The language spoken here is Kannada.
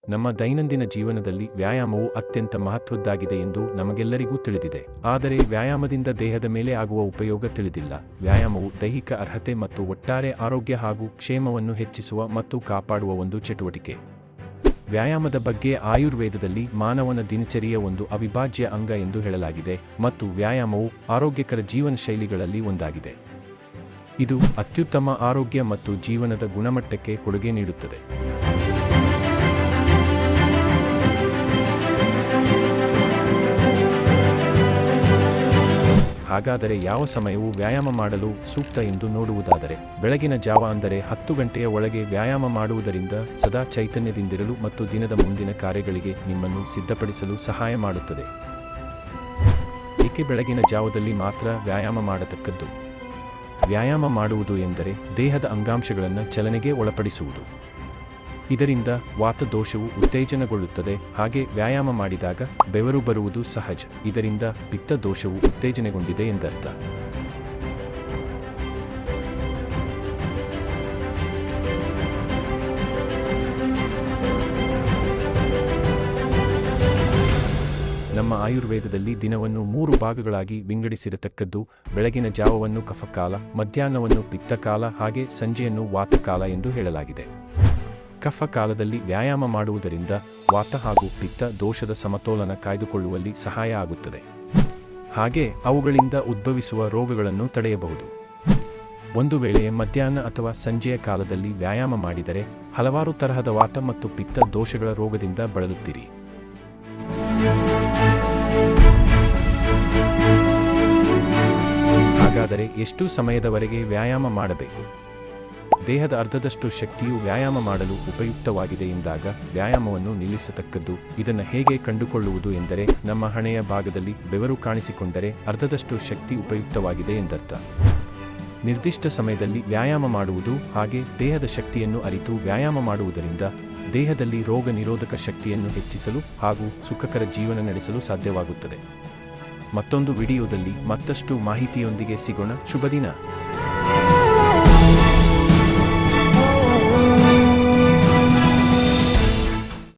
ನಮ್ಮ ದೈನಂದಿನ ಜೀವನದಲ್ಲಿ ವ್ಯಾಯಾಮವು ಅತ್ಯಂತ ಮಹತ್ವದ್ದಾಗಿದೆ ಎಂದು ನಮಗೆಲ್ಲರಿಗೂ ತಿಳಿದಿದೆ. ಆದರೆ ವ್ಯಾಯಾಮದಿಂದ ದೇಹದ ಮೇಲೆ ಆಗುವ ಉಪಯೋಗ ತಿಳಿದಿಲ್ಲ. ವ್ಯಾಯಾಮವು ದೈಹಿಕ ಅರ್ಹತೆ ಮತ್ತು ಒಟ್ಟಾರೆ ಆರೋಗ್ಯ ಹಾಗೂ ಕ್ಷೇಮವನ್ನು ಹೆಚ್ಚಿಸುವ ಮತ್ತು ಕಾಪಾಡುವ ಒಂದು ಚಟುವಟಿಕೆ. ವ್ಯಾಯಾಮದ ಬಗ್ಗೆ ಆಯುರ್ವೇದದಲ್ಲಿ ಮಾನವನ ದಿನಚರಿಯ ಒಂದು ಅವಿಭಾಜ್ಯ ಅಂಗ ಎಂದು ಹೇಳಲಾಗಿದೆ ಮತ್ತು ವ್ಯಾಯಾಮವು ಆರೋಗ್ಯಕರ ಜೀವನ ಶೈಲಿಗಳಲ್ಲಿ ಒಂದಾಗಿದೆ. ಇದು ಅತ್ಯುತ್ತಮ ಆರೋಗ್ಯ ಮತ್ತು ಜೀವನದ ಗುಣಮಟ್ಟಕ್ಕೆ ಕೊಡುಗೆ ನೀಡುತ್ತದೆ. ಹಾಗಾದರೆ ಯಾವ ಸಮಯವು ವ್ಯಾಯಾಮ ಮಾಡಲು ಸೂಕ್ತ ಎಂದು ನೋಡುವುದಾದರೆ, ಬೆಳಗಿನ ಜಾವ ಅಂದರೆ 10 ಗಂಟೆಯ ಒಳಗೆ ವ್ಯಾಯಾಮ ಮಾಡುವುದರಿಂದ ಸದಾ ಚೈತನ್ಯದಿಂದಿರಲು ಮತ್ತು ದಿನದ ಮುಂದಿನ ಕಾರ್ಯಗಳಿಗೆ ನಿಮ್ಮನ್ನು ಸಿದ್ಧಪಡಿಸಲು ಸಹಾಯ ಮಾಡುತ್ತದೆ. ಏಕೆ ಬೆಳಗಿನ ಜಾವದಲ್ಲಿ ಮಾತ್ರ ವ್ಯಾಯಾಮ ಮಾಡತಕ್ಕದ್ದು? ವ್ಯಾಯಾಮ ಮಾಡುವುದು ಎಂದರೆ ದೇಹದ ಅಂಗಾಂಶಗಳನ್ನು ಚಲನೆಗೆ ಒಳಪಡಿಸುವುದು. ಇದರಿಂದ ವಾತದೋಷವು ಉತ್ತೇಜನಗೊಳ್ಳುತ್ತದೆ. ಹಾಗೆ ವ್ಯಾಯಾಮ ಮಾಡಿದಾಗ ಬೆವರು ಬರುವುದು ಸಹಜ. ಇದರಿಂದ ಪಿತ್ತ ದೋಷವು ಉತ್ತೇಜನಗೊಂಡಿದೆ ಎಂದರ್ಥ. ನಮ್ಮ ಆಯುರ್ವೇದದಲ್ಲಿ ದಿನವನ್ನು 3 ಭಾಗಗಳಾಗಿ ವಿಂಗಡಿಸಿರತಕ್ಕದ್ದು. ಬೆಳಗಿನ ಜಾವವನ್ನು ಕಫಕಾಲ, ಮಧ್ಯಾಹ್ನವನ್ನು ಪಿತ್ತಕಾಲ, ಹಾಗೆ ಸಂಜೆಯನ್ನು ವಾತಕಾಲ ಎಂದು ಹೇಳಲಾಗಿದೆ. ಕಫ ಕಾಲದಲ್ಲಿ ವ್ಯಾಯಾಮ ಮಾಡುವುದರಿಂದ ವಾತ ಹಾಗೂ ಪಿತ್ತ ದೋಷದ ಸಮತೋಲನ ಕಾಯ್ದುಕೊಳ್ಳುವಲ್ಲಿ ಸಹಾಯ ಆಗುತ್ತದೆ. ಹಾಗೆ ಅವುಗಳಿಂದ ಉದ್ಭವಿಸುವ ರೋಗಗಳನ್ನು ತಡೆಯಬಹುದು. ಒಂದು ವೇಳೆ ಮಧ್ಯಾಹ್ನ ಅಥವಾ ಸಂಜೆಯ ಕಾಲದಲ್ಲಿ ವ್ಯಾಯಾಮ ಮಾಡಿದರೆ ಹಲವಾರು ತರಹದ ವಾತ ಮತ್ತು ಪಿತ್ತ ದೋಷಗಳ ರೋಗದಿಂದ ಬಳಲುತ್ತೀರಿ. ಹಾಗಾದರೆ ಎಷ್ಟು ಸಮಯದವರೆಗೆ ವ್ಯಾಯಾಮ ಮಾಡಬೇಕು? ದೇಹದ ಅರ್ಧದಷ್ಟು ಶಕ್ತಿಯು ವ್ಯಾಯಾಮ ಮಾಡಲು ಉಪಯುಕ್ತವಾಗಿದೆ ಎಂದಾಗ ವ್ಯಾಯಾಮವನ್ನು ನಿಲ್ಲಿಸತಕ್ಕದ್ದು. ಇದನ್ನು ಹೇಗೆ ಕಂಡುಕೊಳ್ಳುವುದು ಎಂದರೆ, ನಮ್ಮ ಹಣೆಯ ಭಾಗದಲ್ಲಿ ಬೆವರು ಕಾಣಿಸಿಕೊಂಡರೆ ಅರ್ಧದಷ್ಟು ಶಕ್ತಿ ಉಪಯುಕ್ತವಾಗಿದೆ ಎಂದರ್ಥ. ನಿರ್ದಿಷ್ಟ ಸಮಯದಲ್ಲಿ ವ್ಯಾಯಾಮ ಮಾಡುವುದು ಹಾಗೆ ದೇಹದ ಶಕ್ತಿಯನ್ನು ಅರಿತು ವ್ಯಾಯಾಮ ಮಾಡುವುದರಿಂದ ದೇಹದಲ್ಲಿ ರೋಗ ನಿರೋಧಕ ಶಕ್ತಿಯನ್ನು ಹೆಚ್ಚಿಸಲು ಹಾಗೂ ಸುಖಕರ ಜೀವನ ನಡೆಸಲು ಸಾಧ್ಯವಾಗುತ್ತದೆ. ಮತ್ತೊಂದು ವಿಡಿಯೋದಲ್ಲಿ ಮತ್ತಷ್ಟು ಮಾಹಿತಿಯೊಂದಿಗೆ ಸಿಗೋಣ. ಶುಭ ದಿನ.